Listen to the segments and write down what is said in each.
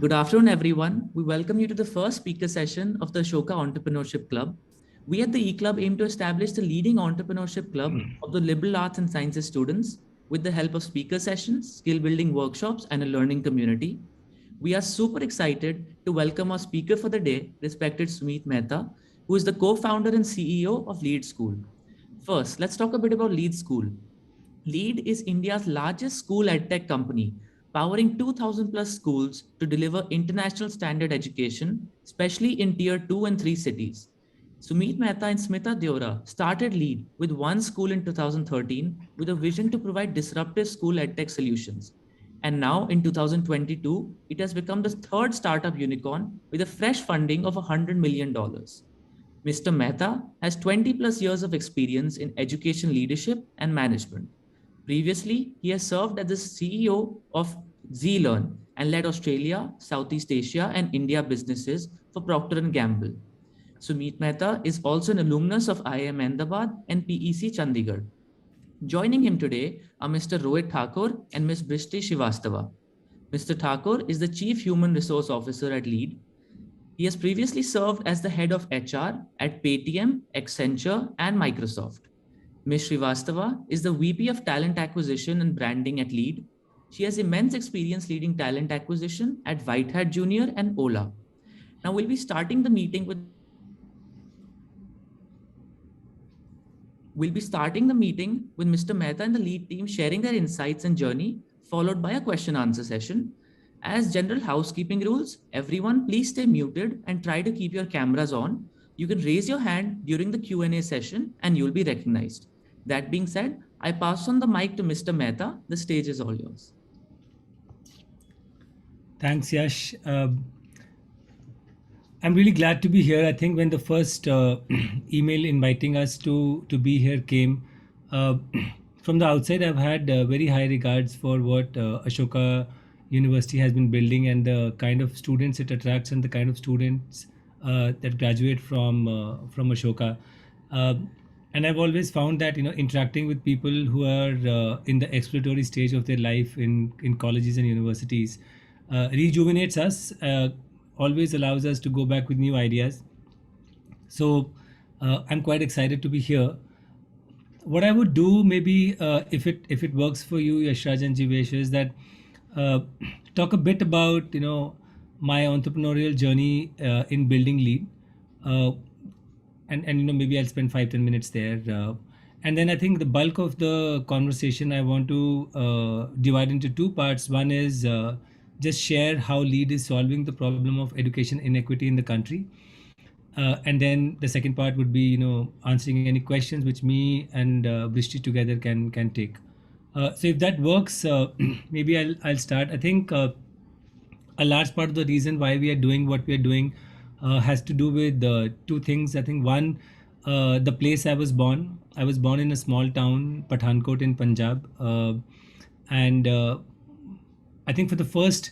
Good afternoon, everyone. We welcome you to the first speaker session of the Ashoka Entrepreneurship Club. We at the E-Club aim to establish the leading entrepreneurship club of the liberal arts and sciences students with the help of speaker sessions, skill building workshops, and a learning community. We are super excited to welcome our speaker for the day, respected Sumeet Mehta, who is the co-founder and CEO of Lead School. First, let's talk a bit about Lead School. Lead is India's largest school EdTech company, powering 2,000 plus schools to deliver international standard education, especially in tier 2 and 3 cities. Sumeet Mehta and Smita Deorah started Lead with one school in 2013 with a vision to provide disruptive school EdTech solutions. And now in 2022, it has become the third startup unicorn with a fresh funding of $100 million. Mr. Mehta has 20 plus years of experience in education leadership and management. Previously, he has served as the CEO of ZLearn and led Australia, Southeast Asia, and India businesses for Procter & Gamble. Sumeet Mehta is also an alumnus of IIM Ahmedabad and PEC Chandigarh. Joining him today are Mr. Rohit Thakur and Ms. Brishti Srivastava. Mr. Thakur is the Chief Human Resource Officer at Lead. He has previously served as the head of HR at Paytm, Accenture, and Microsoft. Ms. Srivastava is the VP of Talent Acquisition and Branding at Lead. She has immense experience leading talent acquisition at White Hat Junior and Ola. Now we'll be starting the meeting with Mr. Mehta and the Lead team sharing their insights and journey, followed by a question answer session. As general housekeeping rules, everyone please stay muted and try to keep your cameras on. You can raise your hand during the Q&A session and you'll be recognized. That being said, I pass on the mic to Mr. Mehta. The stage is all yours. Thanks, Yash. I'm really glad to be here. I think when the first email inviting us to be here came, from the outside, I've had very high regards for what Ashoka University has been building and the kind of students it attracts and the kind of students that graduate from Ashoka. And I've always found that interacting with people who are in the exploratory stage of their life in colleges and universities rejuvenates us. Always allows us to go back with new ideas. So I'm quite excited to be here. What I would do, maybe if it works for you, Yashraj and Jivesh, is that talk a bit about my entrepreneurial journey in building Lead, and maybe I'll spend 5-10 minutes there, and then I think the bulk of the conversation I want to divide into two parts. One is just share how Lead is solving the problem of education inequity in the country. And then the second part would be, answering any questions which me and Brishti together can take. So if that works, maybe I'll start. I think a large part of the reason why we are doing what we are doing has to do with two things. I think one, the place I was born. I was born in a small town, Pathankot in Punjab, and I think for the first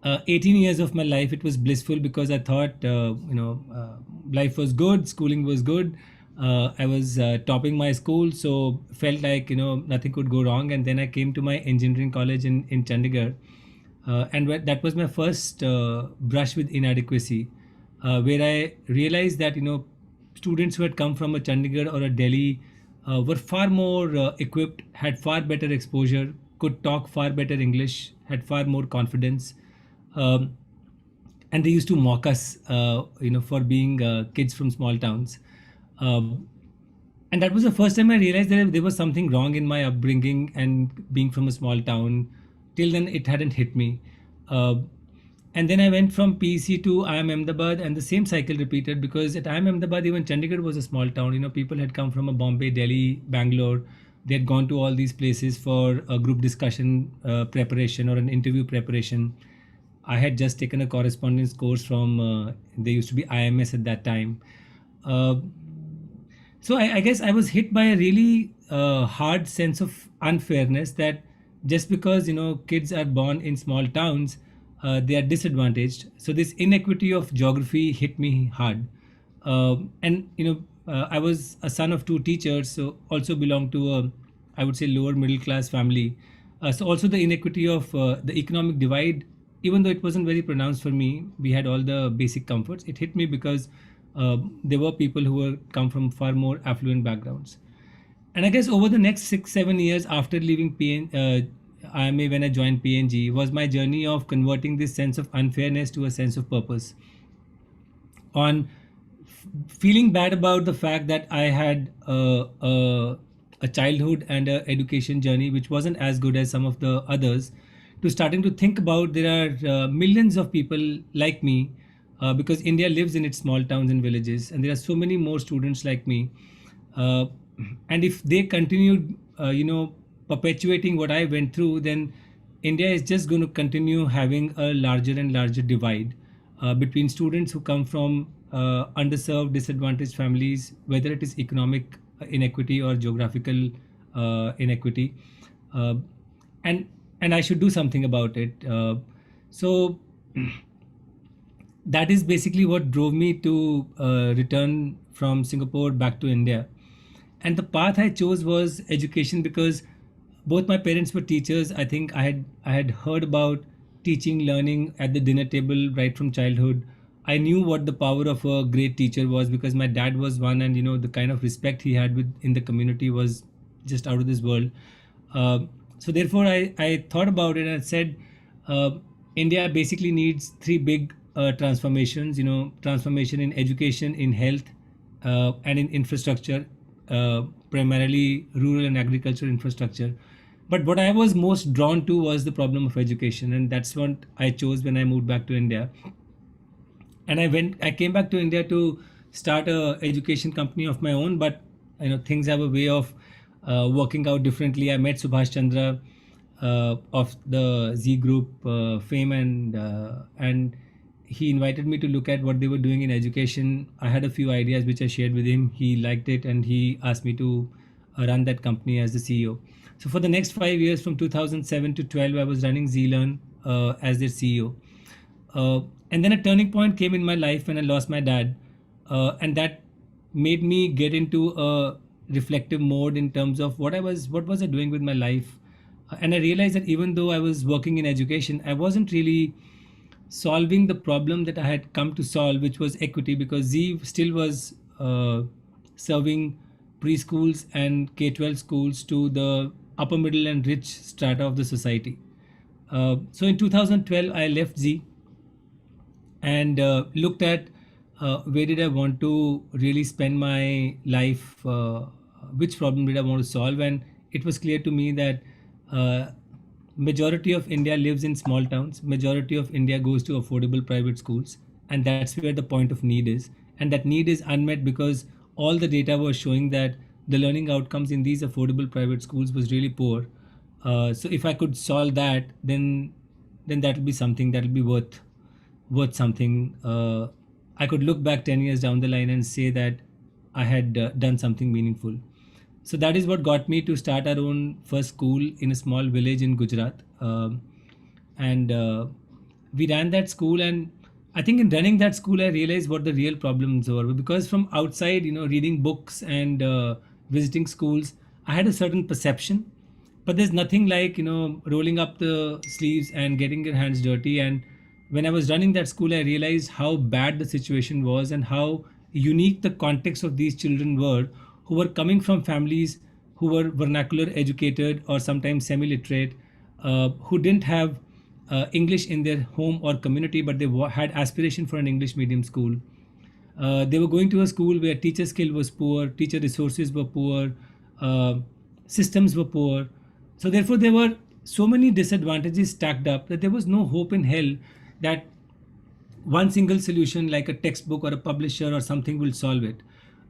18 years of my life, it was blissful because I thought, life was good, schooling was good. I was topping my school, so felt like nothing could go wrong. And then I came to my engineering college in Chandigarh, and that was my first brush with inadequacy, where I realized that students who had come from a Chandigarh or a Delhi were far more equipped, had far better exposure, could talk far better English, had far more confidence, and they used to mock us, for being kids from small towns. And that was the first time I realized that there was something wrong in my upbringing and being from a small town. Till then, it hadn't hit me. And then I went from PEC to IIM Ahmedabad, and the same cycle repeated because at IIM Ahmedabad, even Chandigarh was a small town. People had come from a Bombay, Delhi, Bangalore. They had gone to all these places for a group discussion preparation or an interview preparation. I had just taken a correspondence course from, they used to be IMS at that time. So I guess I was hit by a really hard sense of unfairness that just because kids are born in small towns, they are disadvantaged. So this inequity of geography hit me hard, and I was a son of two teachers, so also belonged to a, I would say, lower middle class family. So also the inequity of the economic divide even though it wasn't very pronounced for me, we had all the basic comforts. It hit me because there were people who were come from far more affluent backgrounds. And I guess over the next 6 7 years after leaving IMA, when I joined PNG, was my journey of converting this sense of unfairness to a sense of purpose, on feeling bad about the fact that I had a childhood and a education journey which wasn't as good as some of the others, to starting to think about there are millions of people like me, because India lives in its small towns and villages, and there are so many more students like me. Uh, and if they continued, perpetuating what I went through, then India is just going to continue having a larger and larger divide between students who come from underserved, disadvantaged families, whether it is economic inequity or geographical inequity, uh, and and I should do something about it. So that is basically what drove me to return from Singapore back to India. And the path I chose was education, because both my parents were teachers. I think I had heard about teaching, learning at the dinner table right from childhood. I knew what the power of a great teacher was because my dad was one, and the kind of respect he had in the community was just out of this world. Uh, so therefore, I thought about it and I said, uh, India basically needs three big transformations. Transformation in education, in health, and in infrastructure, primarily rural and agricultural infrastructure. But what I was most drawn to was the problem of education, and that's what I chose when I moved back to India. And I came back to India to start a education company of my own. But things have a way of working out differently. I met Subhash Chandra of the Z Group fame, and he invited me to look at what they were doing in education. I had a few ideas which I shared with him. He liked it and he asked me to run that company as the CEO. So for the next 5 years, from 2007 to 12, I was running Zlearn as their CEO. Uh, and then a turning point came in my life when I lost my dad, and that made me get into a reflective mode in terms of what was I doing with my life. And I realized that even though I was working in education, I wasn't really solving the problem that I had come to solve, which was equity, because Z still was serving preschools and K-12 schools to the upper middle and rich strata of the society. So in 2012, I left Z and looked at where did I want to really spend my life, which problem did I want to solve, and it was clear to me that uh, majority of India lives in small towns. Majority of India goes to affordable private schools, and that's where the point of need is. And that need is unmet because all the data was showing that the learning outcomes in these affordable private schools was really poor. So if I could solve that, then that will be something that will be worth something. I could look back 10 years down the line and say that I had done something meaningful. So that is what got me to start our own first school in a small village in Gujarat. And we ran that school. And I think in running that school, I realized what the real problems were. Because from outside, reading books and visiting schools, I had a certain perception. But there's nothing like, rolling up the sleeves and getting your hands dirty. And when I was running that school, I realized how bad the situation was and how unique the context of these children were, who were coming from families who were vernacular educated or sometimes semi literate, who didn't have English in their home or community, but they had aspiration for an English medium school. They were going to a school where teacher skill was poor, teacher resources were poor, uh, systems were poor. So therefore, there were so many disadvantages stacked up that there was no hope in hell that one single solution like a textbook or a publisher or something will solve it.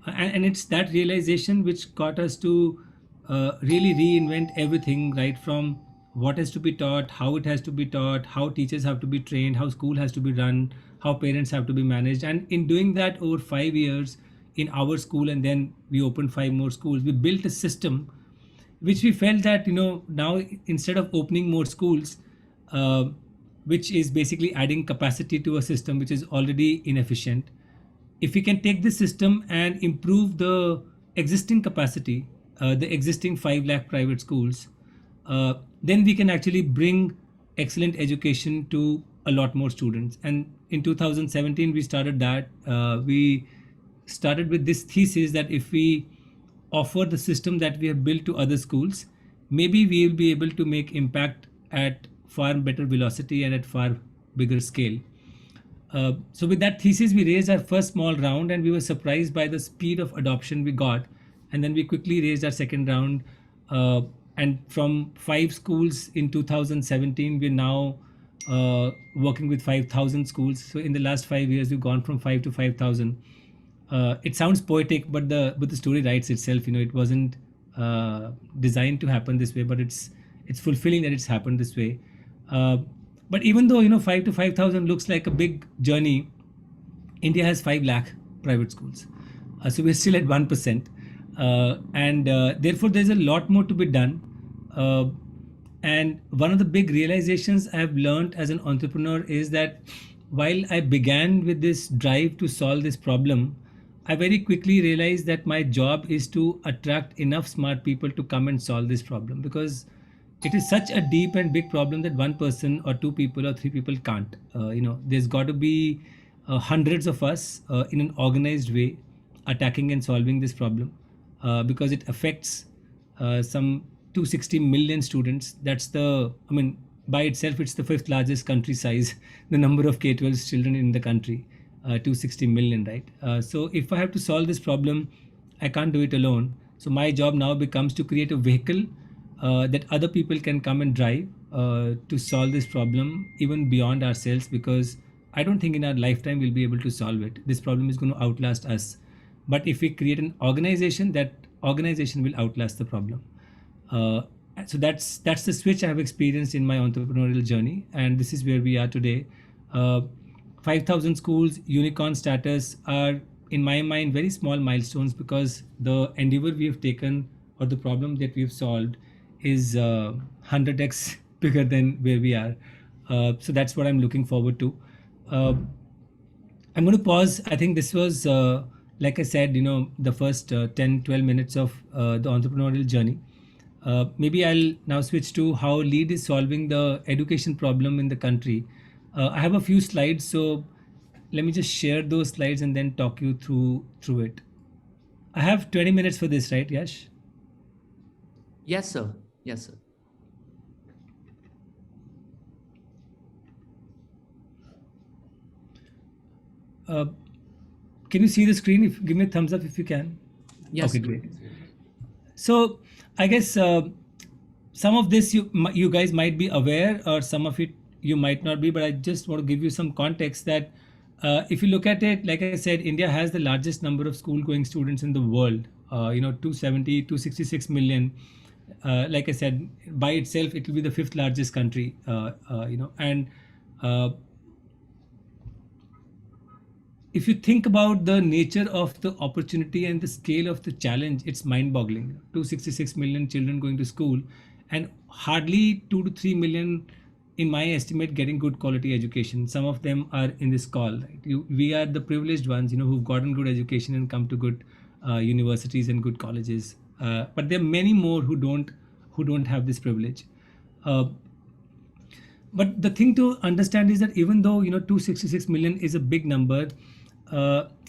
And it's that realization which got us to really reinvent everything, right from what has to be taught, how it has to be taught, how teachers have to be trained, how school has to be run, how parents have to be managed. And in doing that over 5 years in our school, and then we opened five more schools, we built a system which we felt that now instead of opening more schools, uh, which is basically adding capacity to a system which is already inefficient, if we can take this system and improve the existing capacity, the existing 5 lakh private schools, then we can actually bring excellent education to a lot more students. And in 2017 we started that. We started with this thesis that if we offer the system that we have built to other schools, maybe we will be able to make impact at far better velocity and at far bigger scale. So with that thesis, we raised our first small round, and we were surprised by the speed of adoption we got. And then we quickly raised our second round. Uh, and from 5 schools in 2017, we're now working with 5,000 schools. So in the last 5 years, we've gone from 5 to 5,000. It sounds poetic, but the story writes itself. It wasn't designed to happen this way, but it's fulfilling that it's happened this way. Uh, but even though 5 to 5,000 looks like a big journey, India has 5 lakh private schools, so we're still at 1%, and therefore there's a lot more to be done. Uh, and one of the big realizations I've learned as an entrepreneur is that while I began with this drive to solve this problem, I very quickly realized that my job is to attract enough smart people to come and solve this problem, because it is such a deep and big problem that one person or two people or three people can't. There's got to be hundreds of us in an organized way attacking and solving this problem, because it affects some 260 million students. That's I mean, by itself, it's the fifth largest country size, the number of K-12 children in the country, 260 million, right? So if I have to solve this problem, I can't do it alone. So my job now becomes to create a vehicle that other people can come and drive to solve this problem, even beyond ourselves, because I don't think in our lifetime we'll be able to solve it. This problem is going to outlast us. But if we create an organization, that organization will outlast the problem. Uh, so that's the switch I have experienced in my entrepreneurial journey, and this is where we are today. Uh, 5,000 schools, unicorn status are, in my mind, very small milestones, because the endeavor we have taken or the problem that we've solved is 100x bigger than where we are. So that's what I'm looking forward to. Uh, I'm going to pause. I think this was, like I said, the first 10, 12 minutes of the entrepreneurial journey. Maybe I'll now switch to how LEAD is solving the education problem in the country. I have a few slides, so let me just share those slides and then talk you through it. I have 20 minutes for this, right, Yash? Yes, sir. Yes, sir. Uh, can you see the screen? Give me a thumbs up if you can. Yes. Okay, great. So I guess some of this you guys might be aware, or some of it you might not be. But I just want to give you some context that if you look at it, like I said, India has the largest number of school-going students in the world. 270, 266 million. Like I said, by itself, it will be the fifth largest country. And if you think about the nature of the opportunity and the scale of the challenge, it's mind-boggling. 266 million children going to school, and hardly 2 to 3 million, in my estimate, getting good quality education. Some of them are in this call. Right? We are the privileged ones, who've gotten good education and come to good universities and good colleges. But there are many more who don't have this privilege. Uh, but the thing to understand is that even though 266 million is a big number,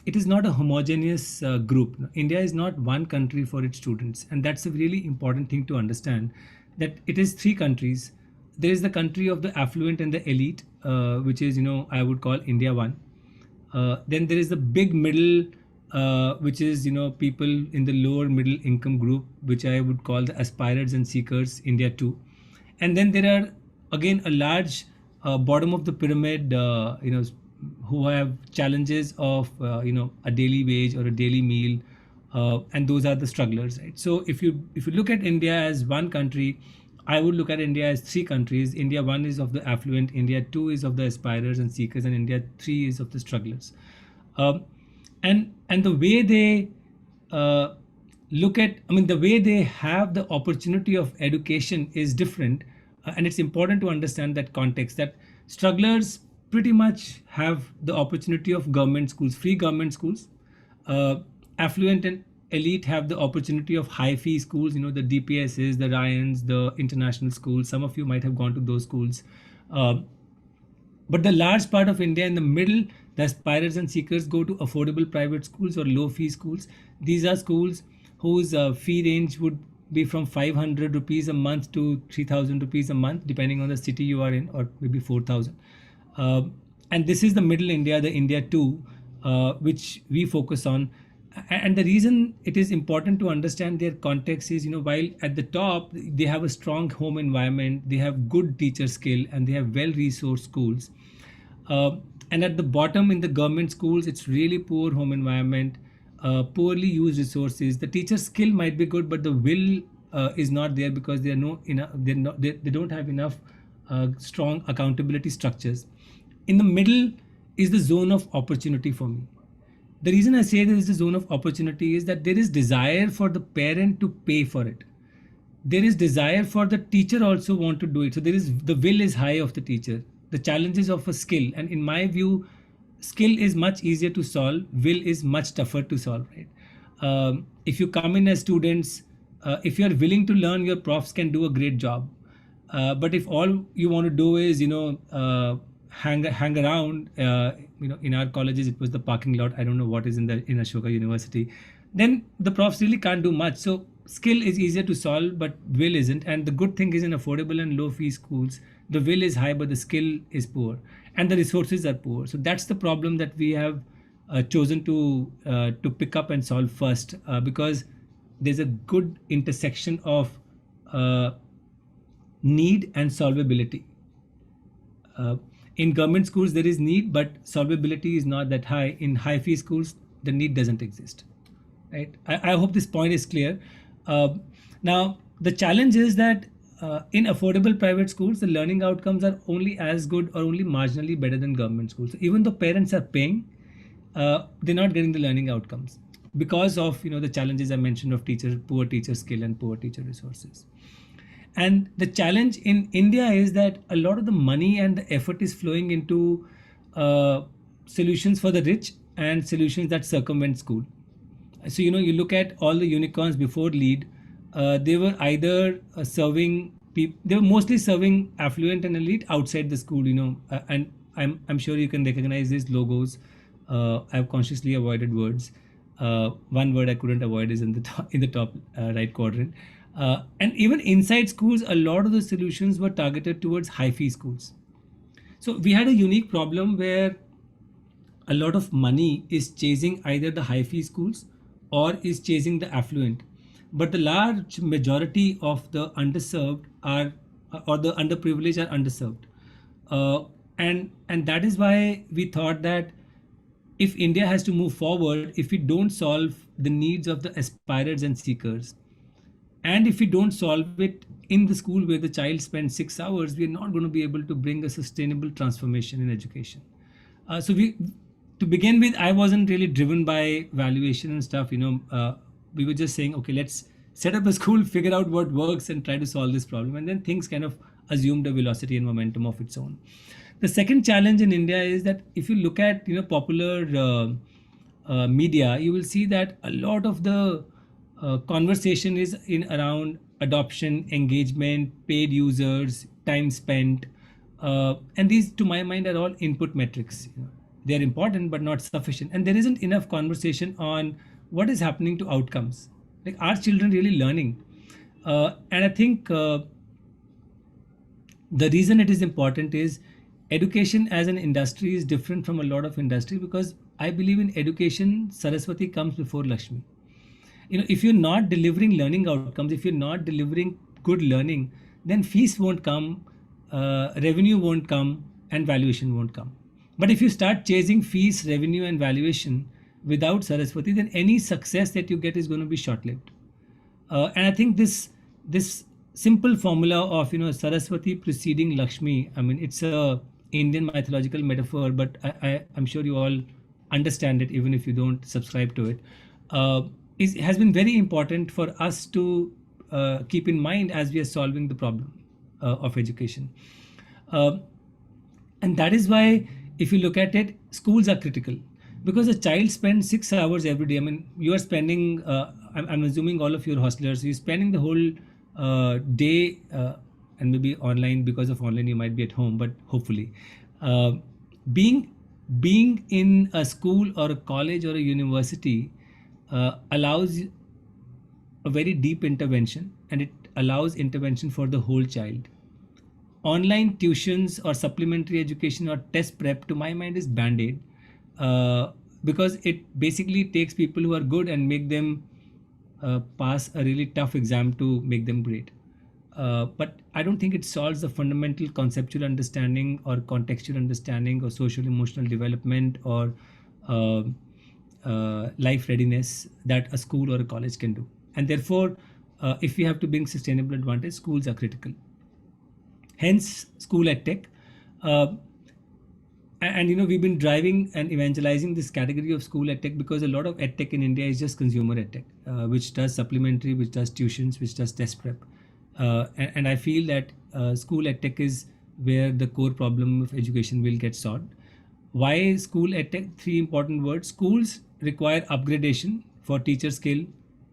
it is not a homogeneous group. India is not one country for its students, and that's a really important thing to understand. That it is three countries. There is the country of the affluent and the elite, which is I would call India one. Then there is the big middle, which is people in the lower middle income group, which I would call the aspirers and seekers, India two. And then there are again a large bottom of the pyramid, who have challenges of a daily wage or a daily meal, and those are the strugglers, right? So if you look at India as one country, I would look at India as three countries. India one is of the affluent, India two is of the aspirers and seekers, and India three is of the strugglers. Um, and the way they the way they have the opportunity of education is different. And it's important to understand that context, that strugglers pretty much have the opportunity of government schools, free government schools. Affluent and elite have the opportunity of high fee schools, the DPSs, the Ryans, the international schools. Some of you might have gone to those schools. Uh, But the large part of India in the middle, the aspirers and seekers go to affordable private schools or low fee schools. These are schools whose fee range would be from 500 rupees a month to 3000 rupees a month, depending on the city you are in, or maybe 4000. Uh, and this is the middle India, the India 2, which we focus on. And the reason it is important to understand their context is, while at the top they have a strong home environment, they have good teacher skill, and they have well resourced schools. uh, and at the bottom in the government schools, it's really poor home environment, poorly used resources. The teacher skill might be good, but the will is not there, because they are no enough. They don't have enough strong accountability structures. In the middle is the zone of opportunity for me. The reason I say there is a zone of opportunity is that there is desire for the parent to pay for it. There is desire for the teacher also want to do it. So there is, the will is high of the teacher. The challenges of a skill, and in my view, skill is much easier to solve. Will is much tougher to solve. Right? If you come in as students, if you are willing to learn, your profs can do a great job. But if all you want to do is, hang around, in our colleges it was the parking lot. I don't know what is in Ashoka University. Then the profs really can't do much. So skill is easier to solve, but will isn't. And the good thing is, in affordable and low fee schools, the will is high, but the skill is poor, and the resources are poor. So that's the problem that we have chosen to pick up and solve first, because there's a good intersection of uh, need and solvability. Uh, in government schools, there is need, but solvability is not that high. In high fee schools, the need doesn't exist. Right? I hope this point is clear. Now, the challenge is that in affordable private schools, the learning outcomes are only as good or only marginally better than government schools. So even though parents are paying, they're not getting the learning outcomes because of the challenges I mentioned of poor teacher skill and poor teacher resources. And the challenge in India is that a lot of the money and the effort is flowing into solutions for the rich and solutions that circumvent school. So you look at all the unicorns before lead, they were either serving people, they were mostly serving affluent and elite outside the school. And I'm sure you can recognize these logos. I've consciously avoided words. One word I couldn't avoid is in the top right quadrant. And even inside schools, a lot of the solutions were targeted towards high fee schools. So we had a unique problem where a lot of money is chasing either the high fee schools or is chasing the affluent, but the large majority of the underserved are, or the underprivileged are underserved. And that is why we thought that if India has to move forward, if we don't solve the needs of the aspirers and seekers, and if we don't solve it in the school where the child spends 6 hours, we are not going to be able to bring a sustainable transformation in education. To begin with, I wasn't really driven by valuation and stuff. We were just saying, okay, let's set up a school, figure out what works, and try to solve this problem. And then things kind of assumed a velocity and momentum of its own. The second challenge in India is that if you look at popular media, you will see that a lot of the conversation is in around adoption, engagement, paid users, time spent, and these, to my mind, are all input metrics. They are important but not sufficient, and there isn't enough conversation on what is happening to outcomes. Like, are children really learning? And I think the reason it is important is education as an industry is different from a lot of industry, because I believe in education, Saraswati comes before Lakshmi. If you're not delivering learning outcomes, if you're not delivering good learning, then fees won't come, revenue won't come, and valuation won't come. But if you start chasing fees, revenue, and valuation without Saraswati, then any success that you get is going to be short-lived. And I think this simple formula of Saraswati preceding Lakshmi, I mean, it's a Indian mythological metaphor, but I'm sure you all understand it, even if you don't subscribe to it. Has been very important for us to keep in mind as we are solving the problem of education. And that is why, if you look at it, schools are critical, because a child spends 6 hours every day. I mean, you are spending, I'm assuming all of your hostelers, you're spending the whole day, and maybe online, because of online you might be at home, but hopefully. Uh, being being in a school or a college or a university allows a very deep intervention, and it allows intervention for the whole child. Online tuitions or supplementary education or test prep, to my mind, is band-aid, because it basically takes people who are good and make them pass a really tough exam to make them great. But I don't think it solves the fundamental conceptual understanding or contextual understanding or social emotional development or uh, life readiness that a school or a college can do. And therefore, if we have to bring sustainable advantage, schools are critical. Hence, School EdTech. Uh, and we've been driving and evangelizing this category of school edtech because a lot of edtech in India is just consumer edtech, which does supplementary, which does tuitions, which does test prep, and I feel that school edtech is where the core problem of education will get solved. Why school edtech? Three important words: schools require upgradation for teacher skill.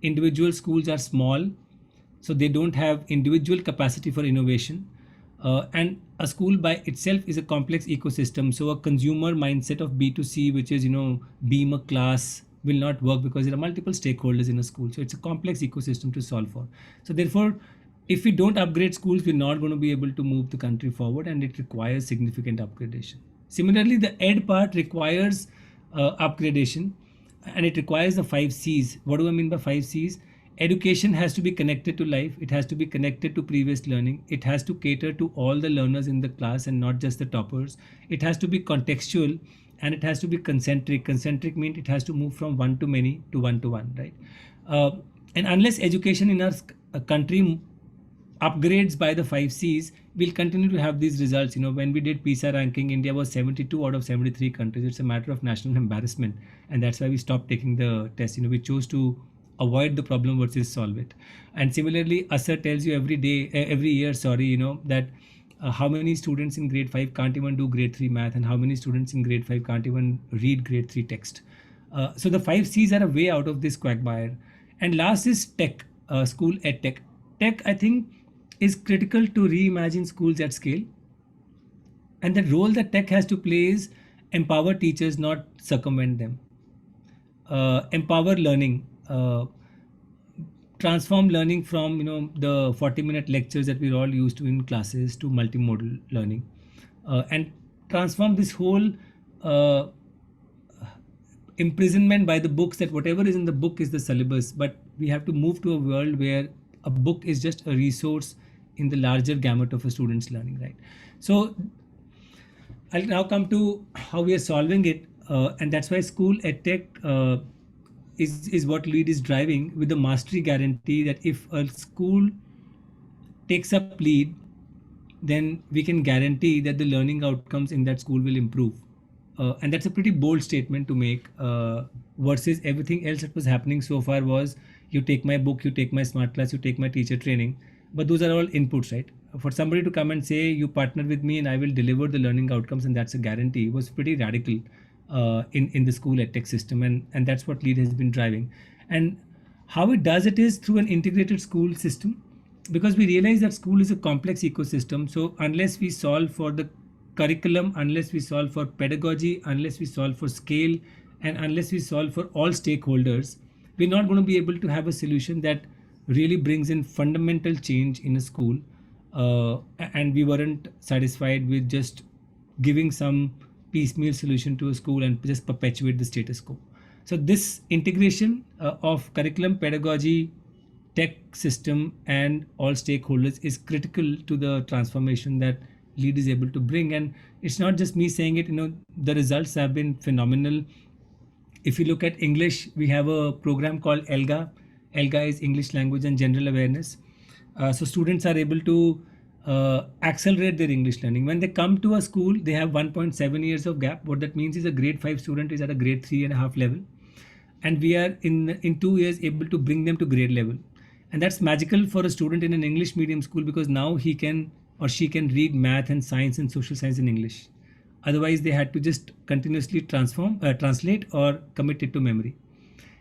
Individual schools are small, so they don't have individual capacity for innovation, and a school by itself is a complex ecosystem. So a consumer mindset of B2C, which is beam a class, will not work because there are multiple stakeholders in a school. So it's a complex ecosystem to solve for. So therefore, if we don't upgrade schools, we're not going to be able to move the country forward, and it requires significant upgradation. Similarly, the ed part requires upgradation, and it requires the 5 C's. What do I mean by 5 C's? Education has to be connected to life. It has to be connected to previous learning. It has to cater to all the learners in the class and not just the toppers. It has to be contextual, and it has to be concentric. Concentric means it has to move from one to many to one to one, right? And unless education in our country upgrades by the 5 C's, we'll continue to have these results. When we did PISA ranking, India was 72 out of 73 countries. It's a matter of national embarrassment, and that's why we stopped taking the test. We chose to avoid the problem versus solve it. And similarly, ASER tells you every year, that how many students in grade 5 can't even do grade 3 math, and how many students in grade 5 can't even read grade 3 text. So the 5 C's are a way out of this quagmire. And last is tech, school edtech. Tech, I think, is critical to reimagine schools at scale. And the role that tech has to play is empower teachers, not circumvent them. Empower learning, transform learning from the 40-minute lectures that we're all used to in classes to multimodal learning, and transform this whole imprisonment by the books, that whatever is in the book is the syllabus. But we have to move to a world where a book is just a resource in the larger gamut of a student's learning, right? So I'll now come to how we are solving it, and that's why school edtech is what LEAD is driving, with the mastery guarantee that if a school takes up LEAD, then we can guarantee that the learning outcomes in that school will improve. And that's a pretty bold statement to make, versus everything else that was happening so far was, you take my book, you take my smart class, you take my teacher training. But those are all inputs, right? For somebody to come and say, you partner with me and I will deliver the learning outcomes and that's a guarantee, was pretty radical in the school edtech system. And that's what LEAD has been driving. And how it does it is through an integrated school system, because we realize that school is a complex ecosystem. So unless we solve for the curriculum, unless we solve for pedagogy, unless we solve for scale, and unless we solve for all stakeholders, we're not going to be able to have a solution that really brings in fundamental change in a school. And we weren't satisfied with just giving some piecemeal solution to a school and just perpetuate the status quo. So this integration of curriculum, pedagogy, tech system, and all stakeholders is critical to the transformation that LEAD is able to bring. And it's not just me saying it, the results have been phenomenal. If you look at English, we have a program called ELGA. ELGA is English Language and General Awareness. So students are able to accelerate their English learning. When they come to a school, they have 1.7 years of gap. What that means is a grade 5 student is at a grade 3.5 level. And we are in 2 years able to bring them to grade level. And that's magical for a student in an English medium school, because now he can or she can read math and science and social science in English. Otherwise, they had to just continuously translate or commit it to memory.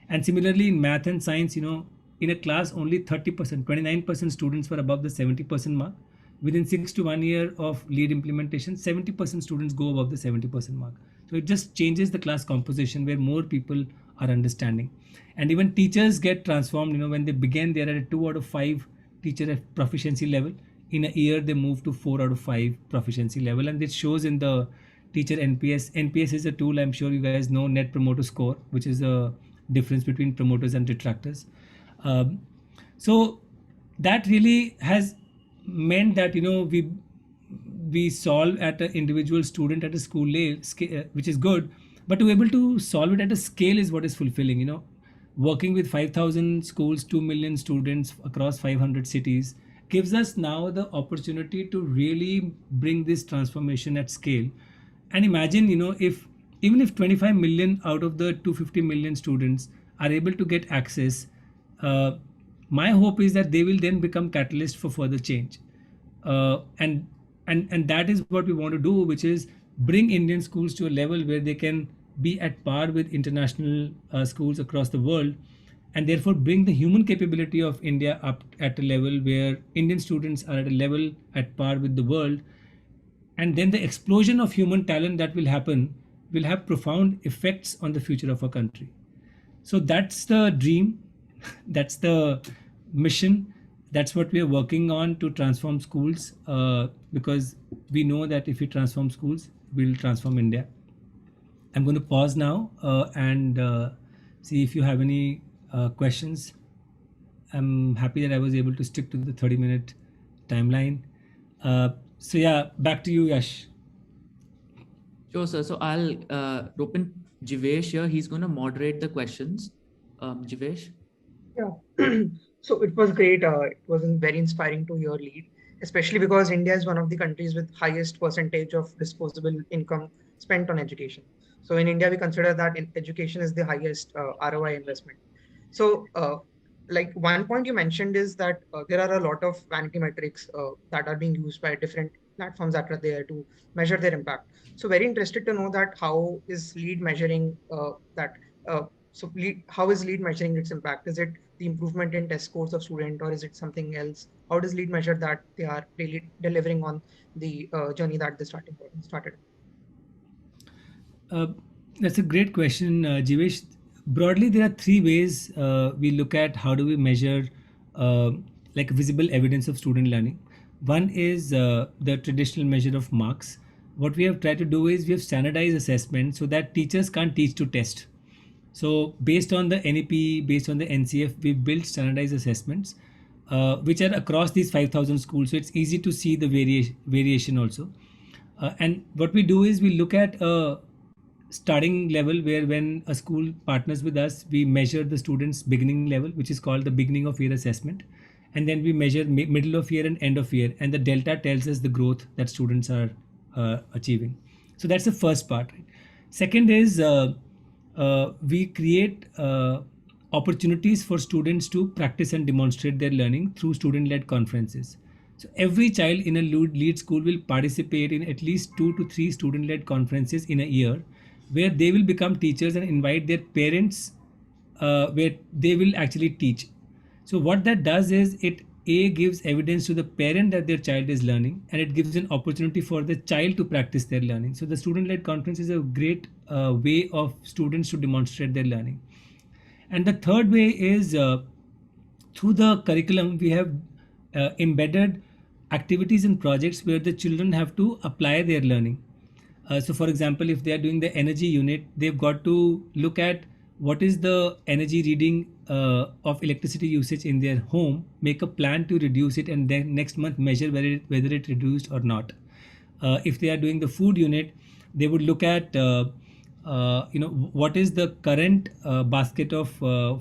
And similarly, in math and science, in a class, only 30%, 29% students were above the 70% mark. within 6 to 1 year of lead implementation, 70% students go above the 70% mark. So it just changes the class composition where more people are understanding. And even teachers get transformed. When they begin, they are at a 2 out of 5 teacher proficiency level. In a year, they move to 4 out of 5 proficiency level. And it shows in the teacher NPS. NPS is a tool, I'm sure you guys know, Net Promoter Score, which is the difference between promoters and detractors. So that really has meant that we solve at an individual student at a school level, which is good, but to be able to solve it at a scale is what is fulfilling. Working with 5,000 schools, 2 million students across 500 cities gives us now the opportunity to really bring this transformation at scale. And imagine, if even if 25 million out of the 250 million students are able to get access, uh, my hope is that they will then become catalyst for further change. And that is what we want to do, which is bring Indian schools to a level where they can be at par with international schools across the world, and therefore bring the human capability of India up at a level where Indian students are at a level at par with the world. And then the explosion of human talent that will happen will have profound effects on the future of our country. So that's the dream, that's the mission, that's what we are working on to transform schools, because we know that if we transform schools, we'll transform India. I'm going to pause now and see if you have any questions. I'm happy that I was able to stick to the 30-minute timeline. So yeah, back to you, Yash. Sure, sir. So I'll open Jivesh here. He's going to moderate the questions. Jivesh? Yeah. So it was great. It was very inspiring to hear lead, especially because India is one of the countries with highest percentage of disposable income spent on education. So in India, we consider that education is the highest ROI investment. So like one point you mentioned is that there are a lot of vanity metrics that are being used by different platforms that are there to measure their impact. So very interested to know that how is lead measuring that. How is lead measuring its impact? Is it the improvement in test scores of student, or is it something else? How does lead measure that they are really delivering on the journey that they started? Uh, that's a great question, Jivesh. Broadly, there are three ways we look at how do we measure uh, like visible evidence of student learning. One is the traditional measure of marks. What we have tried to do is we have standardized assessment so that teachers can't teach to test. So based on the NEP, based on the NCF, we've built standardized assessments, which are across these 5,000 schools. So it's easy to see the variation also. And what we do is we look at a starting level where when a school partners with us, we measure the students' beginning level, which is called the beginning of year assessment. And then we measure middle of year and end of year. And the delta tells us the growth that students are achieving. So that's the first part. Right? Second is we create opportunities for students to practice and demonstrate their learning through student-led conferences. So every child in a lead school will participate in at least 2 to 3 student-led conferences in a year, where they will become teachers and invite their parents, where they will actually teach. So what that does is it gives evidence to the parent that their child is learning, and it gives an opportunity for the child to practice their learning. So the student-led conference is a great way of students to demonstrate their learning. And the third way is through the curriculum we have embedded activities and projects where the children have to apply their learning. So for example, if they are doing the energy unit, they've got to look at what is the energy reading of electricity usage in their home, make a plan to reduce it, and then next month measure whether it reduced or not. If they are doing the food unit, they would look at what is the current basket of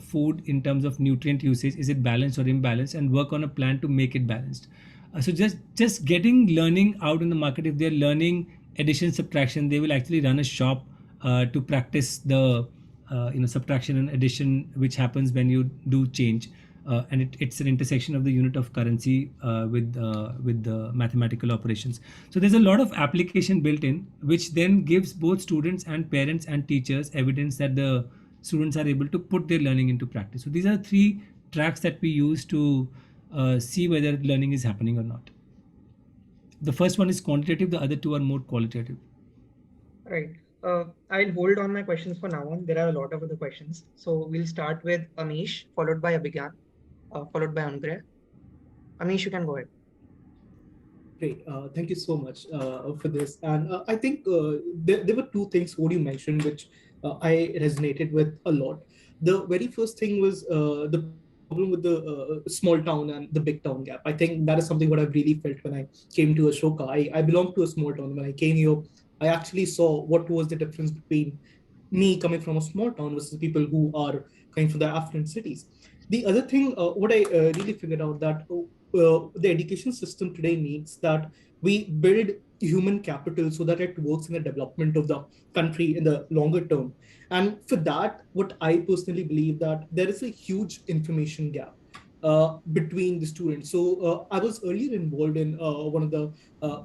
food in terms of nutrient usage, is it balanced or imbalanced, and work on a plan to make it balanced. So just getting learning out in the market. If they're learning addition subtraction, they will actually run a shop to practice the subtraction and addition, which happens when you do change. And it's an intersection of the unit of currency with the mathematical operations. So there's a lot of application built in, which then gives both students and parents and teachers evidence that the students are able to put their learning into practice. So these are 3 tracks that we use to see whether learning is happening or not. The first one is quantitative, the other two are more qualitative. Right. I'll hold on my questions for now on. There are a lot of other questions. So we'll start with Amish, followed by Abhigyan, followed by Andre. Amish, you can go ahead. Great. Thank you so much for this. And I think there were two things what you mentioned which I resonated with a lot. The very first thing was the problem with the small town and the big town gap. I think that is something what I've really felt when I came to Ashoka. I belong to a small town. When I came here, I actually saw what was the difference between me coming from a small town versus people who are coming from the affluent cities. The other thing, what I really figured out that the education system today needs that we build human capital so that it works in the development of the country in the longer term. And for that, what I personally believe that there is a huge information gap between the students. So I was earlier involved in one of the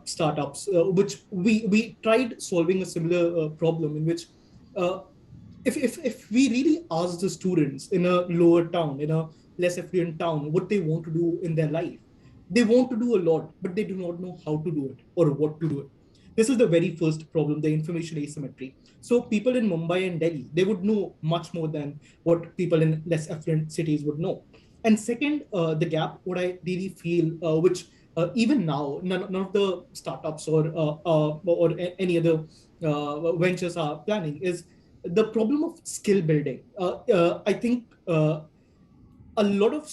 startups, which we tried solving a similar problem in which uh, if we really ask the students in a lower town, in a less affluent town, what they want to do in their life, they want to do a lot, but they do not know how to do it or what to do it. This is the very first problem, the information asymmetry. So people in Mumbai and Delhi, they would know much more than what people in less affluent cities would know. And second, the gap, what I really feel, which even now, none of the startups or any other ventures are planning, is the problem of skill building. I think a lot of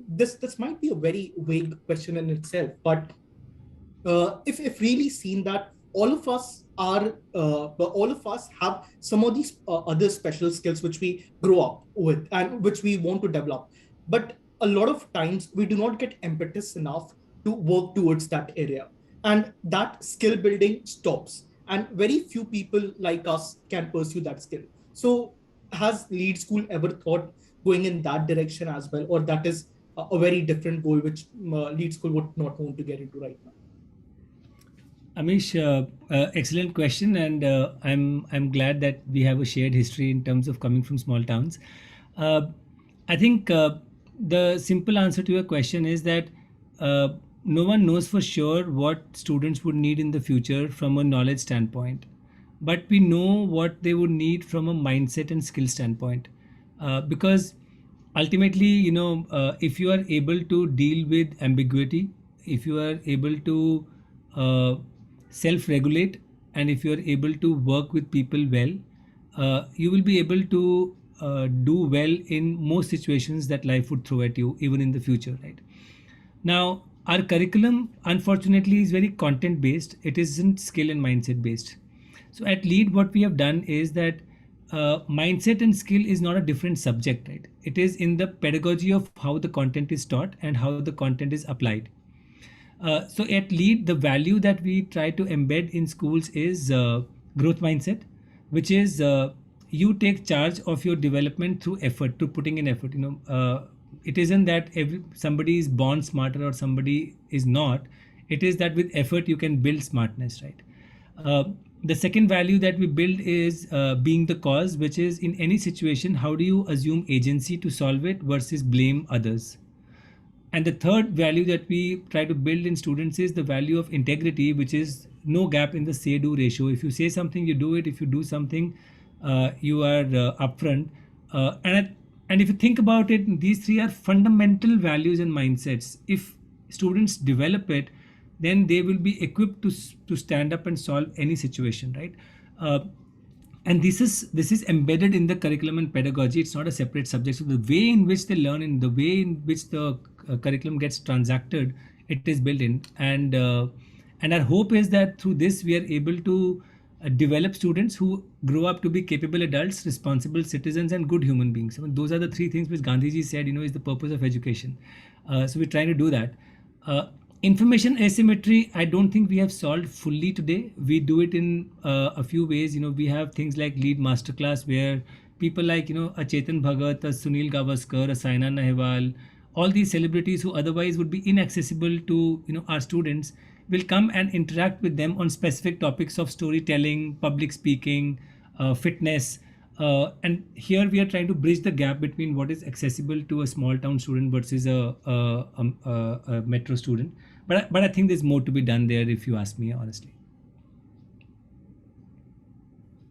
this might be a very vague question in itself, but if really seen that all of us have some of these other special skills which we grow up with and which we want to develop, but a lot of times we do not get impetus enough to work towards that area, and that skill building stops, and very few people like us can pursue that skill. So has lead school ever thought going in that direction as well, or that is a very different goal which lead school would not want to get into right now? Amish, excellent question, and I'm glad that we have a shared history in terms of coming from small towns. Uh, I think the simple answer to your question is that uh, no one knows for sure what students would need in the future from a knowledge standpoint, but we know what they would need from a mindset and skill standpoint, because ultimately, if you are able to deal with ambiguity, if you are able to uh, self-regulate, and if you are able to work with people well, you will be able to do well in most situations that life would throw at you, even in the future, right? Now, our curriculum, unfortunately, is very content based. It isn't skill and mindset based. So, at LEAD, what we have done is that mindset and skill is not a different subject, right? It is in the pedagogy of how the content is taught and how the content is applied. So at LEAD, the value that we try to embed in schools is growth mindset, which is you take charge of your development through effort, through putting in effort. It isn't that somebody is born smarter or somebody is not. It is that with effort you can build smartness, right? Uh, the second value that we build is being the cause, which is in any situation, how do you assume agency to solve it versus blame others? And the third value that we try to build in students is the value of integrity, which is no gap in the say do ratio. If you say something, you do it. If you do something, you are upfront. And if you think about it, these three are fundamental values and mindsets. If students develop it, then they will be equipped to stand up and solve any situation, right? And this is embedded in the curriculum and pedagogy. It's not a separate subject. So the way in which they learn, in the way in which the curriculum gets transacted, it is built in. And our hope is that through this we are able to develop students who grow up to be capable adults, responsible citizens, and good human beings. I mean, those are the three things which Gandhiji said, is the purpose of education. So we're trying to do that. Information asymmetry, I don't think we have solved fully today. We do it in a few ways. We have things like Lead Masterclass, where people like, a Chetan Bhagat, a Sunil Gavaskar, a Saina Nehwal, all these celebrities who otherwise would be inaccessible to, our students, will come and interact with them on specific topics of storytelling, public speaking, fitness, And here we are trying to bridge the gap between what is accessible to a small town student versus a metro student. But I think there's more to be done there, if you ask me honestly.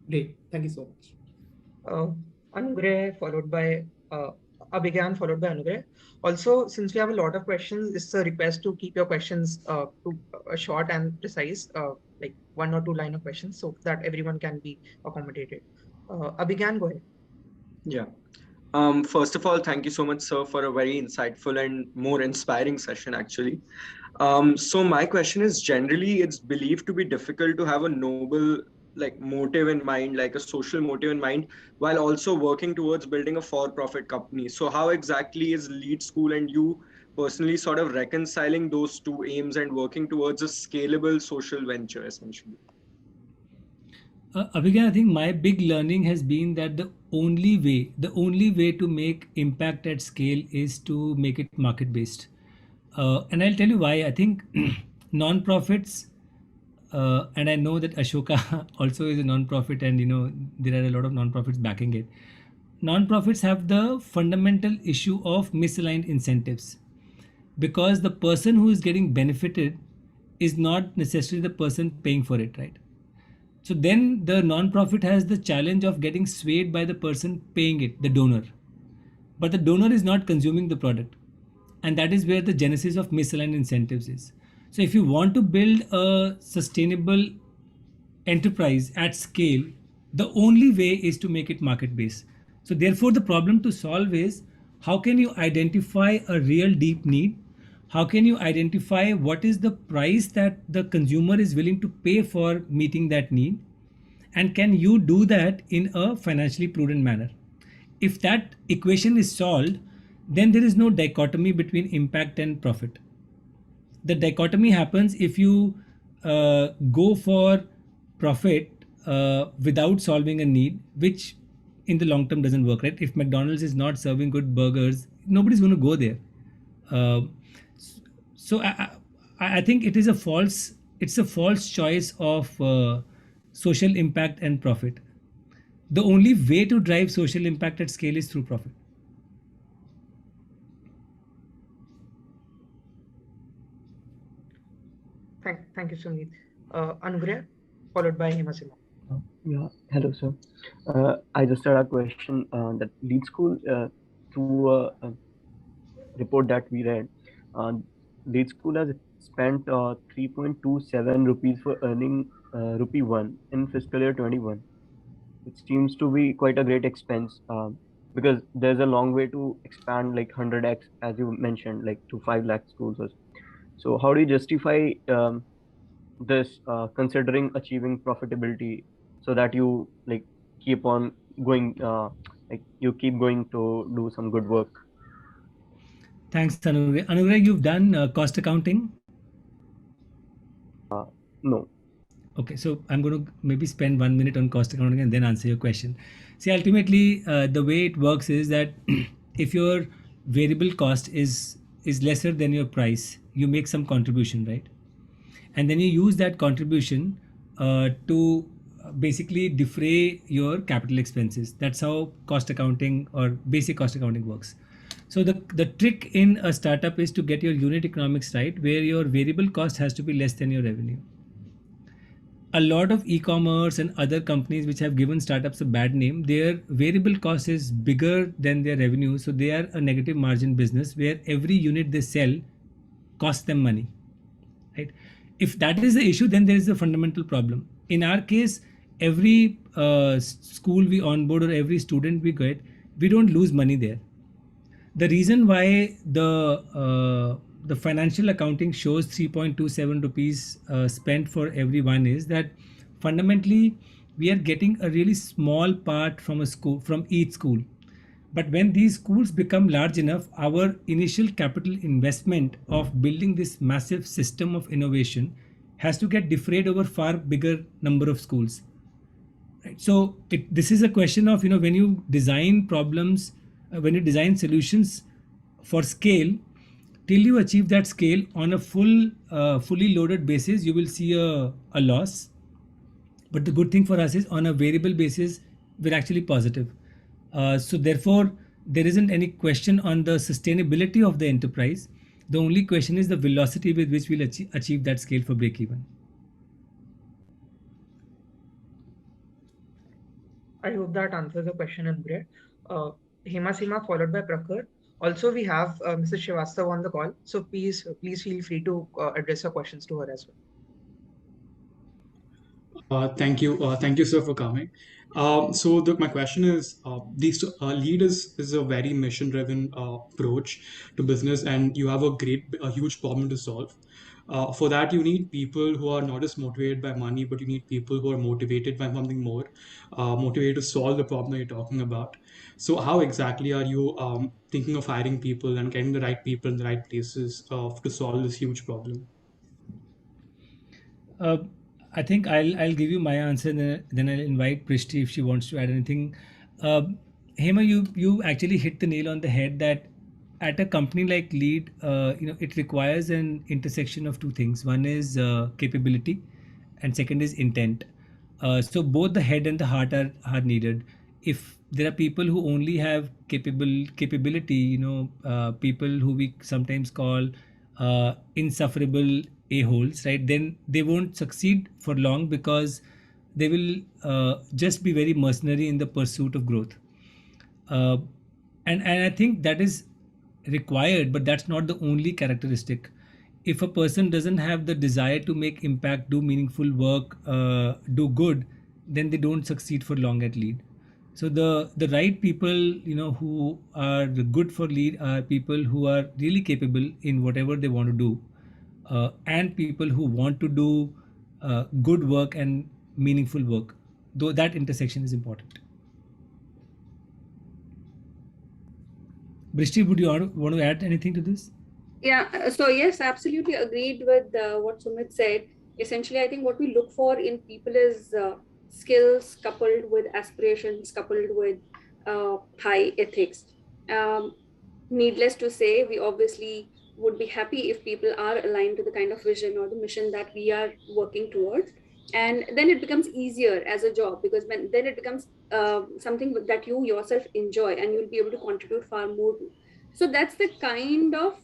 Great. Thank you so much. Anugre followed by Abhigyan followed by Anugre. Also, since we have a lot of questions, it's a request to keep your questions to short and precise, like 1 or 2 line of questions, so that everyone can be accommodated. Abhigyan, go ahead. Yeah. First of all, thank you so much, sir, for a very insightful and more inspiring session, actually. So my question is, generally, it's believed to be difficult to have a noble motive in mind, like a social motive in mind, while also working towards building a for-profit company. So how exactly is Lead School and you personally sort of reconciling those two aims and working towards a scalable social venture, essentially? Abhigyan, I think my big learning has been that the only way to make impact at scale is to make it market based. And I'll tell you why. I think non-profits, and I know that Ashoka also is a non-profit, and there are a lot of non-profits backing it. Non-profits have the fundamental issue of misaligned incentives, because the person who is getting benefited is not necessarily the person paying for it, right? So then the non-profit has the challenge of getting swayed by the person paying it, the donor. But the donor is not consuming the product. And that is where the genesis of misaligned incentives is. So if you want to build a sustainable enterprise at scale, the only way is to make it market based. So therefore the problem to solve is, how can you identify a real deep need? How can you identify what is the price that the consumer is willing to pay for meeting that need? And can you do that in a financially prudent manner? If that equation is solved, then there is no dichotomy between impact and profit. The dichotomy happens if you go for profit without solving a need, which in the long term doesn't work, right? If McDonald's is not serving good burgers, nobody's going to go there. Uh, so I think it's a false choice of social impact and profit. The only way to drive social impact at scale is through profit. Thank you, Sumeet. Anugre followed by Himasima. Yeah, hello, sir. I just had a question that Lead School, through a report that we read, uh, Lead School has spent 3.27 rupees for earning rupee 1 in fiscal year 21. It seems to be quite a great expense, because there's a long way to expand like 100x, as you mentioned, like to 5 lakh schools. So how do you justify this, considering achieving profitability, so that you keep on going, you keep going to do some good work? Thanks, Anurag. Anurag, you've done cost accounting? No. Okay, so I'm going to maybe spend 1 minute on cost accounting and then answer your question. See, ultimately, the way it works is that if your variable cost is lesser than your price, you make some contribution, right? And then you use that contribution to basically defray your capital expenses. That's how cost accounting or basic cost accounting works. So the trick in a startup is to get your unit economics right, where your variable cost has to be less than your revenue. A lot of e-commerce and other companies which have given startups a bad name, their variable cost is bigger than their revenue. So they are a negative margin business where every unit they sell costs them money, right? If that is the issue, then there is a fundamental problem. In our case, every school we onboard or every student we get, we don't lose money there. The reason why the financial accounting shows 3.27 rupees spent for everyone is that fundamentally we are getting a really small part from a school, from each school. But when these schools become large enough, our initial capital investment of building this massive system of innovation has to get defrayed over far bigger number of schools. Right? So this is a question of, when you design problems, when you design solutions for scale, till you achieve that scale on a fully loaded basis, you will see a loss. But the good thing for us is, on a variable basis, we're actually positive. So therefore, there isn't any question on the sustainability of the enterprise. The only question is the velocity with which we'll achieve that scale for break even. I hope that answers the question, Andre. Hema Sima followed by Prakhar. Also, we have Mrs. Srivastav on the call. So please feel free to address your questions to her as well. Thank you. Thank you, sir, for coming. My question is, lead is a very mission-driven approach to business, and you have a huge problem to solve. For that, you need people who are not just motivated by money, but you need people who are motivated by something more, motivated to solve the problem that you're talking about. So, how exactly are you thinking of hiring people and getting the right people in the right places to solve this huge problem? Uh, I think I'll give you my answer, and then I'll invite Prishti if she wants to add anything. Uh, Hema, you actually hit the nail on the head that at a company like Lead, it requires an intersection of two things. One is capability, and second is intent. So both the head and the heart are needed. If there are people who only have capability, people who we sometimes call insufferable a-holes, right? Then they won't succeed for long because they will just be very mercenary in the pursuit of growth. Uh, and I think that is required, but that's not the only characteristic. If a person doesn't have the desire to make impact, do meaningful work, do good, then they don't succeed for long at Lead. So the right people, who are good for Lead are people who are really capable in whatever they want to do, and people who want to do good work and meaningful work. Though that intersection is important. Brishti, would you want to add anything to this? Yeah, so yes, absolutely agreed with what Sumit said. Essentially, I think what we look for in people is skills coupled with aspirations, coupled with high ethics. Needless to say, we obviously would be happy if people are aligned to the kind of vision or the mission that we are working towards. And then it becomes easier as a job, because then it becomes something that you yourself enjoy and you'll be able to contribute far more to. So that's the kind of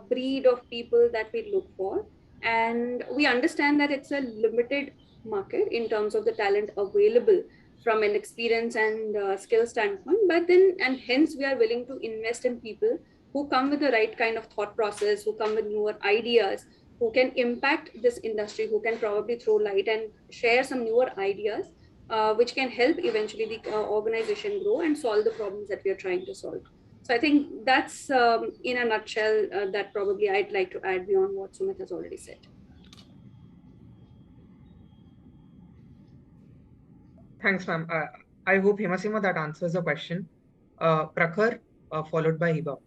breed of people that we look for. And we understand that it's a limited market in terms of the talent available from an experience and skill standpoint. But then, and hence we are willing to invest in people who come with the right kind of thought process, who come with newer ideas, who can impact this industry, who can probably throw light and share some newer ideas, which can help eventually the organization grow and solve the problems that we are trying to solve. So I think that's in a nutshell that probably I'd like to add beyond what Sumit has already said. Thanks, ma'am. I hope, Hemasima, that answers the question. Prakhar, followed by Hiba.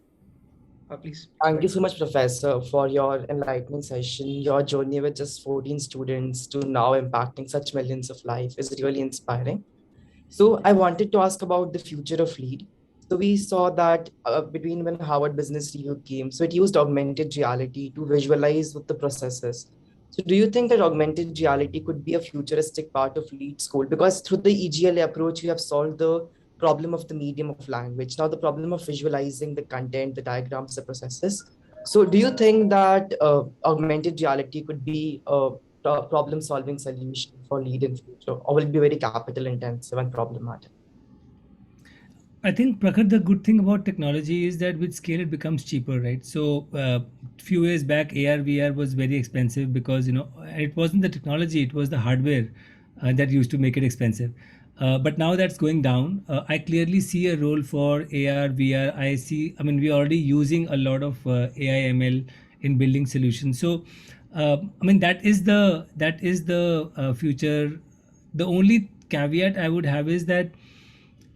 Please. Thank you so much, Professor, for your enlightening session. Your journey with just 14 students to now impacting such millions of lives is really inspiring. So I wanted to ask about the future of Lead. So we saw that between when Harvard Business Review came, so it used augmented reality to visualize what the processes. So do you think that augmented reality could be a futuristic part of Lead School? Because through the EGLA approach, we have solved the problem of the medium of language. Now the problem of visualizing the content, the diagrams, the processes. So do you think that augmented reality could be a problem-solving solution for Lead in future, or will it be very capital intensive and problematic? I think, Prakhar, the good thing about technology is that with scale it becomes cheaper, right? So few years back, AR VR was very expensive because it wasn't the technology; it was the hardware that used to make it expensive. But now that's going down. I clearly see a role for AR VR. I mean, we're already using a lot of AI ML in building solutions. So that is the future. The only caveat I would have is that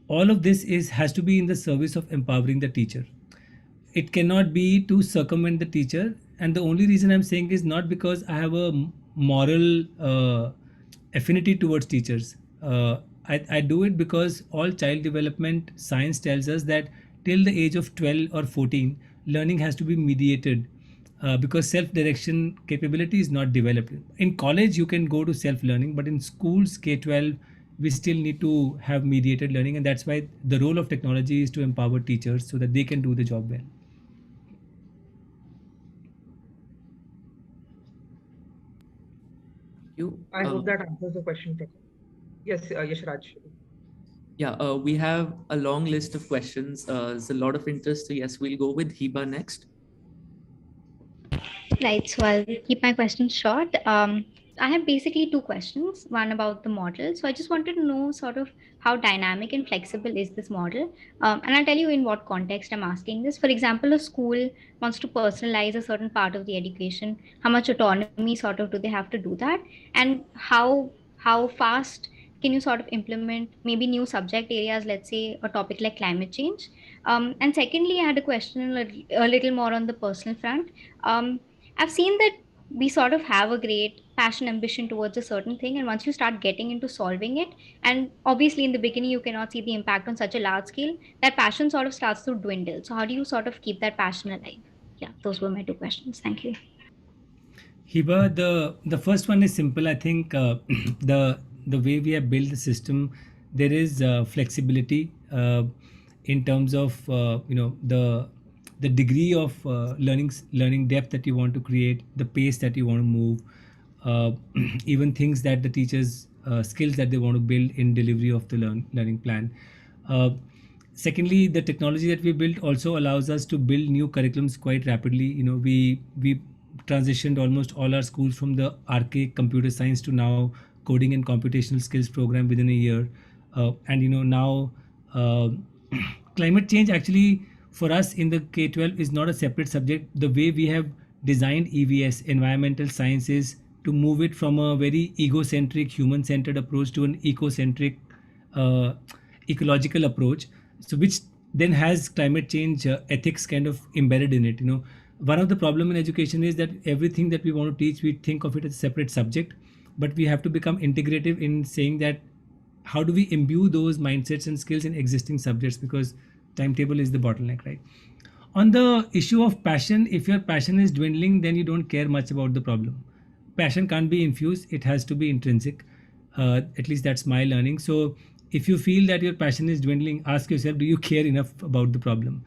all of this has to be in the service of empowering the teacher. It cannot be to circumvent the teacher. And the only reason I'm saying is not because I have a moral affinity towards teachers. I do it because all child development science tells us that till the age of 12 or 14, learning has to be mediated, because self-direction capability is not developed. In college, you can go to self-learning, but in schools, K-12, we still need to have mediated learning, and that's why the role of technology is to empower teachers so that they can do the job well. I hope that answers the question, Trickle. Yes, Yashraj. Yeah, we have a long list of questions. There's a lot of interest. So yes, we'll go with Hiba next. Right, so I'll keep my questions short. I have basically two questions. One about the model. So I just wanted to know sort of how dynamic and flexible is this model? And I'll tell you in what context I'm asking this. For example, a school wants to personalize a certain part of the education. How much autonomy sort of do they have to do that? And how fast can you sort of implement maybe new subject areas, let's say a topic like climate change? And secondly, I had a question a little more on the personal front. I've seen that we sort of have a great passion, ambition towards a certain thing. And once you start getting into solving it, and obviously in the beginning, you cannot see the impact on such a large scale, that passion sort of starts to dwindle. So, how do you sort of keep that passion alive? Yeah, those were my two questions. Thank you. Hiba, the first one is simple. I think the way we have built the system, there is flexibility in terms of the degree of learning depth that you want to create, the pace that you want to move, even things that the teachers skills that they want to build in delivery of the learning plan. Uh, Secondly, the technology that we built also allows us to build new curriculums quite rapidly. We transitioned almost all our schools from the archaic computer science to now coding and computational skills program within a year. And now climate change actually for us in the K-12 is not a separate subject. The way we have designed EVS, environmental sciences, to move it from a very egocentric, human-centered approach to an ecocentric, uh, ecological approach, so which then has climate change ethics kind of embedded in it. One of the problem in education is that everything that we want to teach, we think of it as a separate subject, but we have to become integrative in saying that how do we imbue those mindsets and skills in existing subjects, because timetable is the bottleneck, right? On the issue of passion, if your passion is dwindling, then you don't care much about the problem. Passion can't be infused, it has to be intrinsic. At least that's my learning. So if you feel that your passion is dwindling, ask yourself, do you care enough about the problem?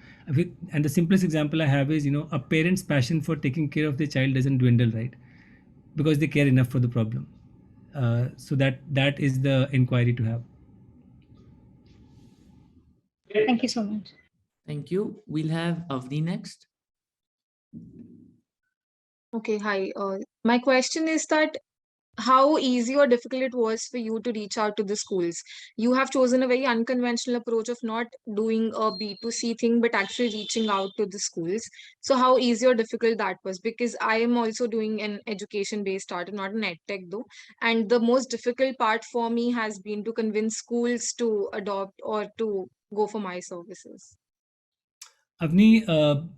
And the simplest example I have is, a parent's passion for taking care of their child doesn't dwindle, right? Because they care enough for the problem. So that is the inquiry to have. Thank you so much. Thank you. We'll have Avni next. Okay, hi. My question is that how easy or difficult it was for you to reach out to the schools. You have chosen a very unconventional approach of not doing a B2C thing, but actually reaching out to the schools. So how easy or difficult that was? Because I am also doing an education-based startup, not an edtech though. And the most difficult part for me has been to convince schools to adopt or to go for my services. Avni,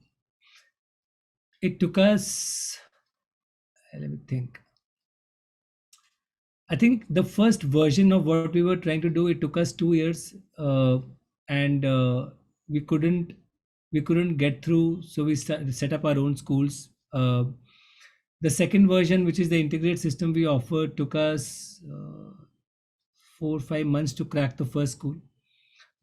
it took us, let me think. I think the first version of what we were trying to do, it took us 2 years, and we couldn't get through. So we set up our own schools. The second version, which is the integrated system we offer, took us 4 or 5 months to crack the first school.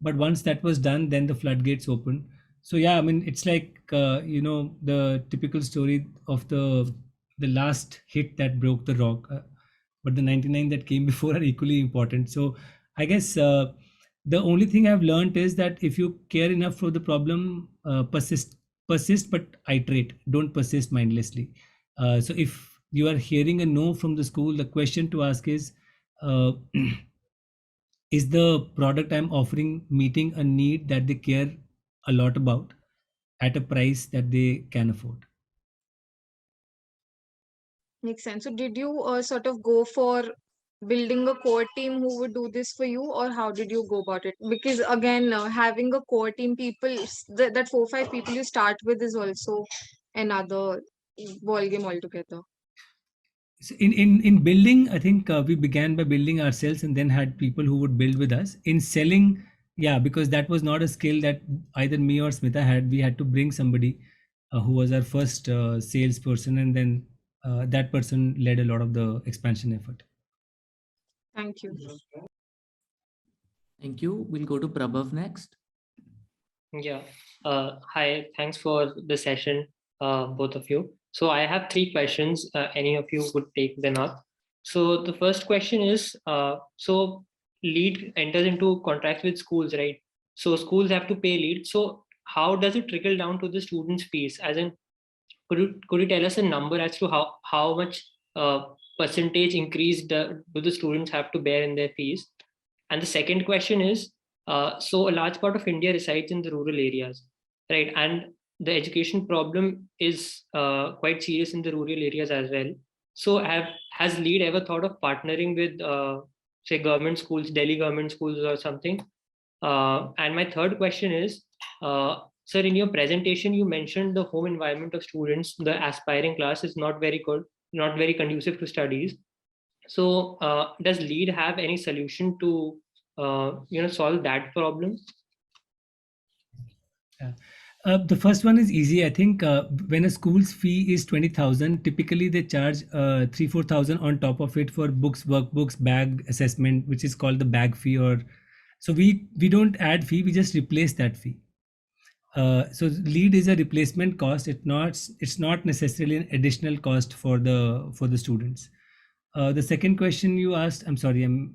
But once that was done, then the floodgates opened. So yeah, I mean, it's like the typical story of the last hit that broke the rock, but the 99 that came before are equally important. So I guess the only thing I've learned is that if you care enough for the problem, persist, but iterate. Don't persist mindlessly. So if you are hearing a no from the school, the question to ask uh, is the product I'm offering meeting a need that they care a lot about at a price that they can afford? Makes sense. So did you sort of go for building a core team who would do this for you, or how did you go about it? Because again, having a core team, people, that 4 5 people you start with is also another ball game altogether. So in building, I think we began by building ourselves and then had people who would build with us. In selling, yeah, because that was not a skill that either me or Smita had. We had to bring somebody who was our first salesperson, and then that person led a lot of the expansion effort. Thank you. Thank you. We'll go to Prabhav next. Yeah. Hi. Thanks for the session, both of you. So I have three questions. Any of you would take them up. So the first question is, so lead enters into contracts with schools, right? So schools have to pay lead. So how does it trickle down to the students' fees? As in, could you tell us a number as to how much percentage increase do the students have to bear in their fees? And the second question is, so a large part of India resides in the rural areas, right? And the education problem is quite serious in the rural areas as well. So has LEAD ever thought of partnering with, say, government schools, Delhi government schools or something? And my third question is, sir, in your presentation, you mentioned the home environment of students, the aspiring class is not very good, not very conducive to studies. So does LEAD have any solution to solve that problem? Yeah. The first one is easy. I think when a school's fee is 20,000, typically they charge 3-4,000 on top of it for books, workbooks, bag assessment, which is called the bag fee. Or so we don't add fee, we just replace that fee. So lead is a replacement cost. It's not necessarily an additional cost for the students. The second question you asked, I'm sorry, I'm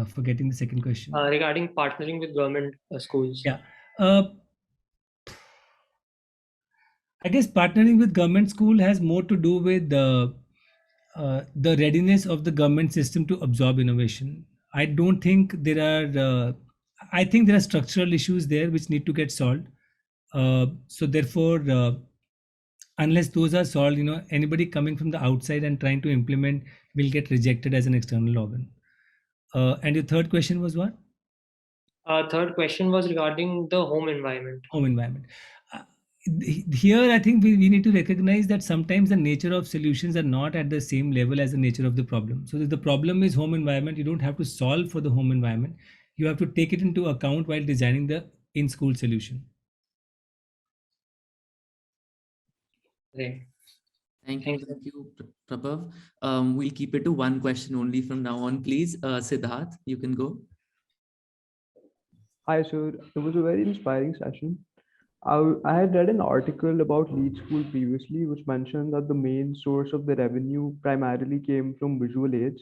forgetting the second question. Regarding partnering with government schools. Yeah. I guess partnering with government school has more to do with the readiness of the government system to absorb innovation. I don't think there are. I think there are structural issues there which need to get solved. So therefore, unless those are solved, anybody coming from the outside and trying to implement will get rejected as an external organ. And your third question was what? Third question was regarding the home environment. Home environment. Here, I think we need to recognize that sometimes the nature of solutions are not at the same level as the nature of the problem. So if the problem is home environment, you don't have to solve for the home environment. You have to take it into account while designing the in-school solution. Okay. Thank you, Prabhav. We'll keep it to one question only from now on, please. Siddharth, you can go. Hi, sir. It was a very inspiring session. I had read an article about Lead School previously, which mentioned that the main source of the revenue primarily came from visual aids.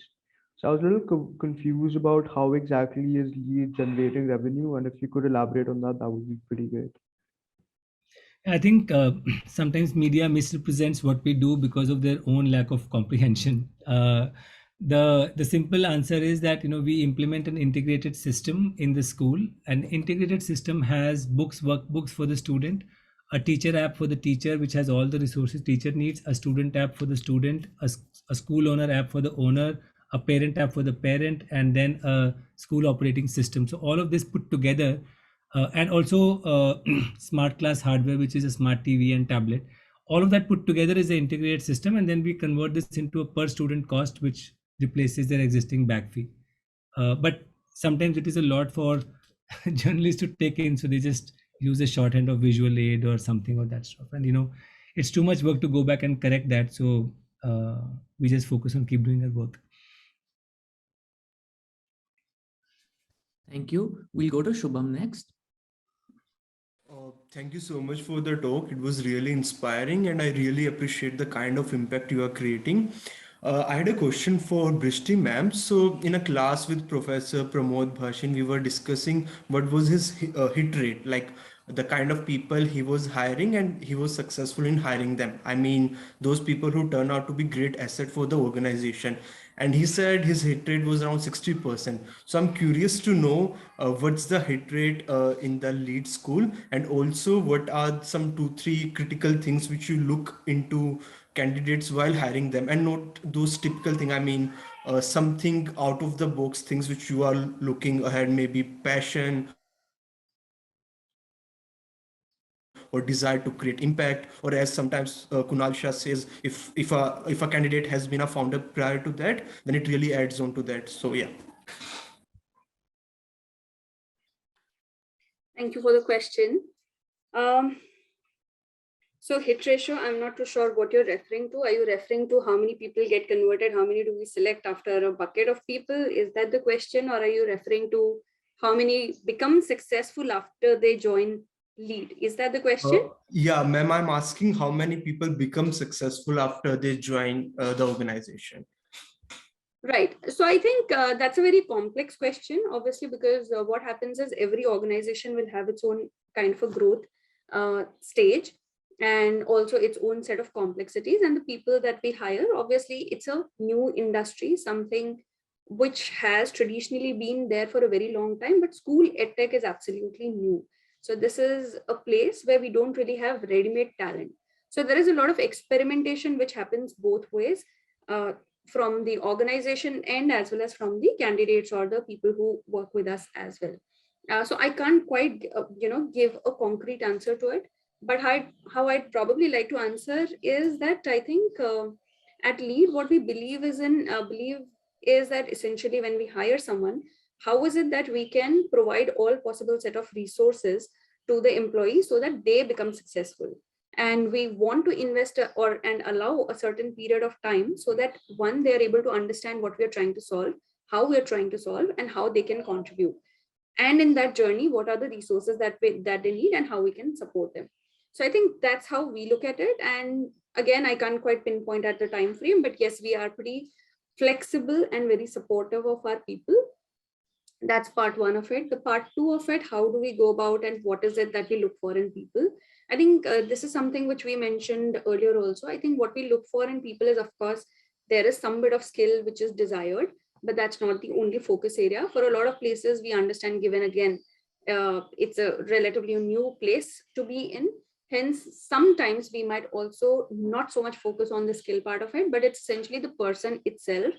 So I was a little confused about how exactly is Lead generating revenue, and if you could elaborate on that, that would be pretty great. I think sometimes media misrepresents what we do because of their own lack of comprehension. The simple answer is that we implement an integrated system in the school. An integrated system has books, workbooks for the student, a teacher app for the teacher which has all the resources teacher needs, a student app for the student, a school owner app for the owner, a parent app for the parent, and then a school operating system. So all of this put together, and also smart class hardware, which is a smart TV and tablet. All of that put together is an integrated system, and then we convert this into a per student cost, which replaces their existing bag fee. But sometimes it is a lot for journalists to take in, so they just use a shorthand of visual aid or something of that stuff. And it's too much work to go back and correct that. So we just focus on keep doing our work. Thank you. We'll go to Shubham next. Thank you so much for the talk. It was really inspiring, and I really appreciate the kind of impact you are creating. I had a question for Brishti ma'am. So in a class with Professor Pramod Bhashin, we were discussing what was his hit rate, like the kind of people he was hiring, and he was successful in hiring them. I mean, those people who turn out to be great asset for the organization. And he said his hit rate was around 60%. So I'm curious to know what's the hit rate in the lead school, and also what are some 2-3 critical things which you look into candidates while hiring them, and not those typical thing. I mean, something out of the box things which you are looking ahead, maybe passion or desire to create impact, or as sometimes Kunal Shah says, if a candidate has been a founder prior to that, then it really adds on to that. So yeah. Thank you for the question. So hit ratio, I'm not too sure what you're referring to. Are you referring to how many people get converted? How many do we select after a bucket of people? Is that the question? Or are you referring to how many become successful after they join lead? Is that the question? Yeah, ma'am, I'm asking how many people become successful after they join the organization. Right. So I think that's a very complex question, obviously, because what happens is every organization will have its own kind of a growth stage and also its own set of complexities. And the people that we hire, obviously, it's a new industry, something which has traditionally been there for a very long time, but school edtech is absolutely new. So this is a place where we don't really have ready-made talent. So there is a lot of experimentation which happens both ways. From the organization end as well as from the candidates or the people who work with us as well. So I can't quite give a concrete answer to it, but how I'd probably like to answer is that I think at lead what we believe is that essentially when we hire someone, how is it that we can provide all possible set of resources to the employee so that they become successful. And we want to invest and allow a certain period of time so that one, they are able to understand what we are trying to solve, how we are trying to solve, and how they can contribute. And in that journey, what are the resources that they need and how we can support them. So I think that's how we look at it. And again, I can't quite pinpoint at the time frame, but yes, we are pretty flexible and very supportive of our people. That's part one of it. The part two of it, how do we go about and what is it that we look for in people? I think this is something which we mentioned earlier also. I think what we look for in people is, of course, there is some bit of skill which is desired, but that's not the only focus area. For a lot of places, we understand, given again, it's a relatively new place to be in. Hence, sometimes we might also not so much focus on the skill part of it, but it's essentially the person itself.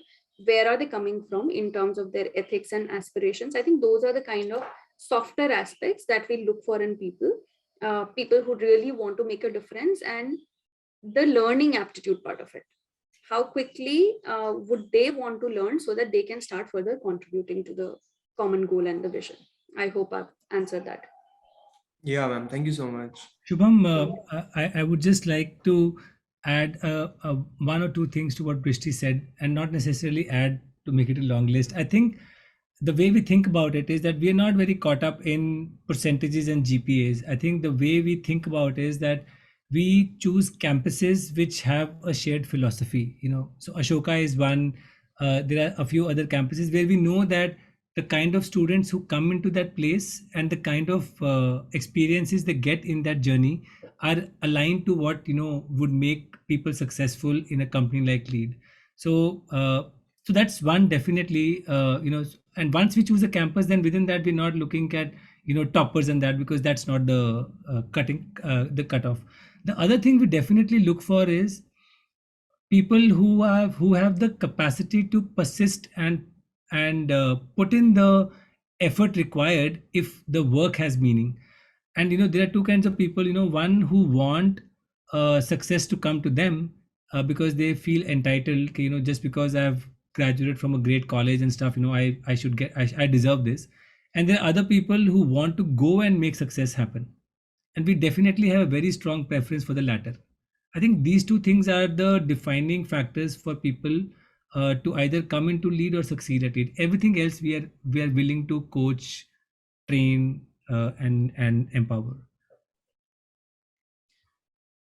Where are they coming from in terms of their ethics and aspirations? I think those are the kind of softer aspects that we look for in people. People who really want to make a difference, and the learning aptitude part of it. How quickly would they want to learn so that they can start further contributing to the common goal and the vision? I hope I've answered that. Yeah, ma'am. Thank you so much. Shubham, I would just like to add one or two things to what Brishti said, and not necessarily add to make it a long list. I think the way we think about it is that we are not very caught up in percentages and GPAs. I think the way we think about it is that we choose campuses which have a shared philosophy. So Ashoka is one. There are a few other campuses where we know that the kind of students who come into that place and the kind of experiences they get in that journey are aligned to what would make people successful in a company like Lead. So that's one, definitely. And once we choose a campus, then within that we're not looking at toppers and that, because that's not the the cutoff. The other thing we definitely look for is people who have the capacity to persist and put in the effort required if the work has meaning. And there are two kinds of people. One who want success to come to them because they feel entitled. Okay, just because I've graduated from a great college and stuff, I should get, I deserve this. And there are other people who want to go and make success happen, and we definitely have a very strong preference for the latter. I think these two things are the defining factors for people to either come into Lead or succeed at it. Everything else we are willing to coach, train, and empower.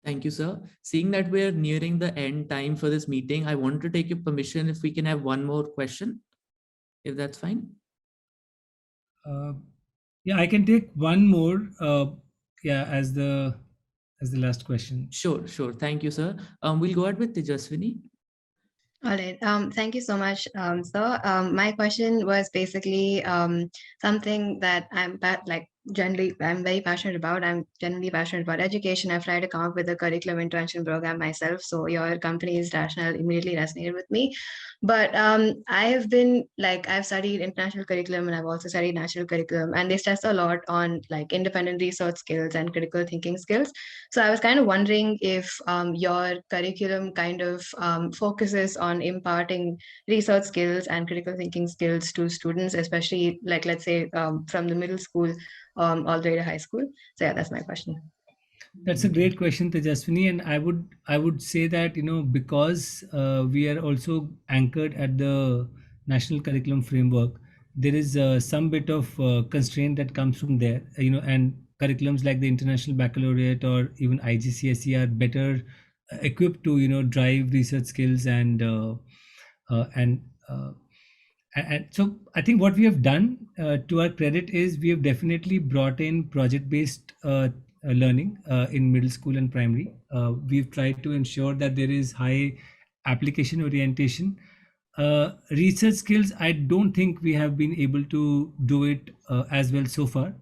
Thank you, sir. Seeing that we're nearing the end time for this meeting, I want to take your permission if we can have one more question, if that's fine. Yeah, I can take one more. As the last question. Sure. Thank you, sir. We'll go ahead with Tejaswini. All right. Thank you so much, sir. My question was basically something that I'm very passionate about. I'm generally passionate about education. I've tried to come up with a curriculum intervention program myself. So your company's rationale immediately resonated with me. But I've studied international curriculum and I've also studied national curriculum, and they stress a lot on independent research skills and critical thinking skills. So I was kind of wondering if your curriculum kind of focuses on imparting research skills and critical thinking skills to students, especially let's say from the middle school all the way to high school. So yeah, that's my question. That's a great question, Tejaswini, and I would say that because we are also anchored at the national curriculum framework, there is some bit of constraint that comes from there, and curriculums like the International Baccalaureate or even IGCSE are better equipped to drive research skills uh, and uh, and so I think what we have done, to our credit, is we have definitely brought in project based learning in middle school and primary. We've tried to ensure that there is high application orientation. Research skills, I don't think we have been able to do it as well so far.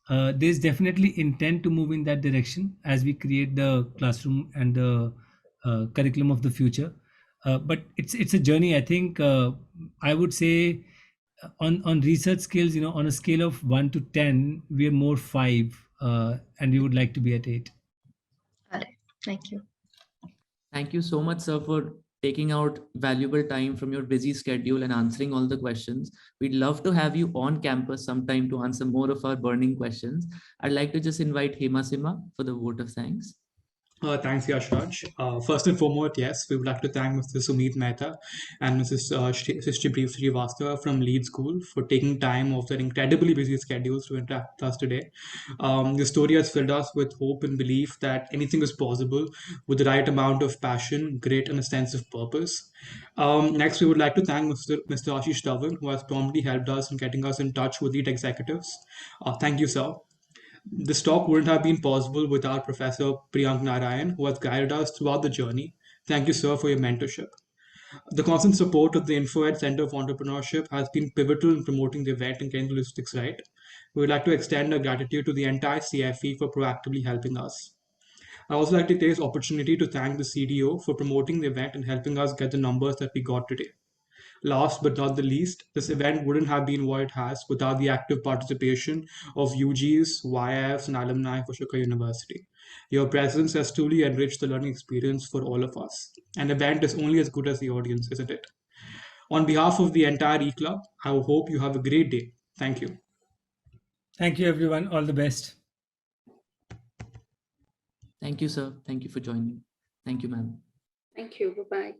There's definitely intent to move in that direction as we create the classroom and the curriculum of the future. But it's a journey. I think I would say on research skills, on a scale of 1 to 10, we are more 5, and we would like to be at 8. All right. Thank you. Thank you so much, sir, for taking out valuable time from your busy schedule and answering all the questions. We'd love to have you on campus sometime to answer more of our burning questions. I'd like to just invite Hema Sima for the vote of thanks. Thanks, Yashraj. First and foremost, yes, we would like to thank Mr. Sumeet Mehta and Mrs. Srivastava from Lead School for taking time off their incredibly busy schedules to interact with us today. Your story has filled us with hope and belief that anything is possible with the right amount of passion, grit, and a sense of purpose. Next, we would like to thank Mr. Ashish Dhawan, who has promptly helped us in getting us in touch with lead executives. Thank you, sir. This talk wouldn't have been possible without Professor Priyank Narayan, who has guided us throughout the journey. Thank you, sir, for your mentorship. The constant support of the InfoEd Center of Entrepreneurship has been pivotal in promoting the event and getting the logistics right. We would like to extend our gratitude to the entire CFE for proactively helping us. I also like to take this opportunity to thank the CDO for promoting the event and helping us get the numbers that we got today. Last but not the least, this event wouldn't have been what it has without the active participation of UGs, YFs, and alumni of Ashoka University. Your presence has truly enriched the learning experience for all of us. An event is only as good as the audience, isn't it? On behalf of the entire E-Club, I hope you have a great day. Thank you. Thank you, everyone. All the best. Thank you, sir. Thank you for joining. Thank you, ma'am. Thank you. Bye-bye.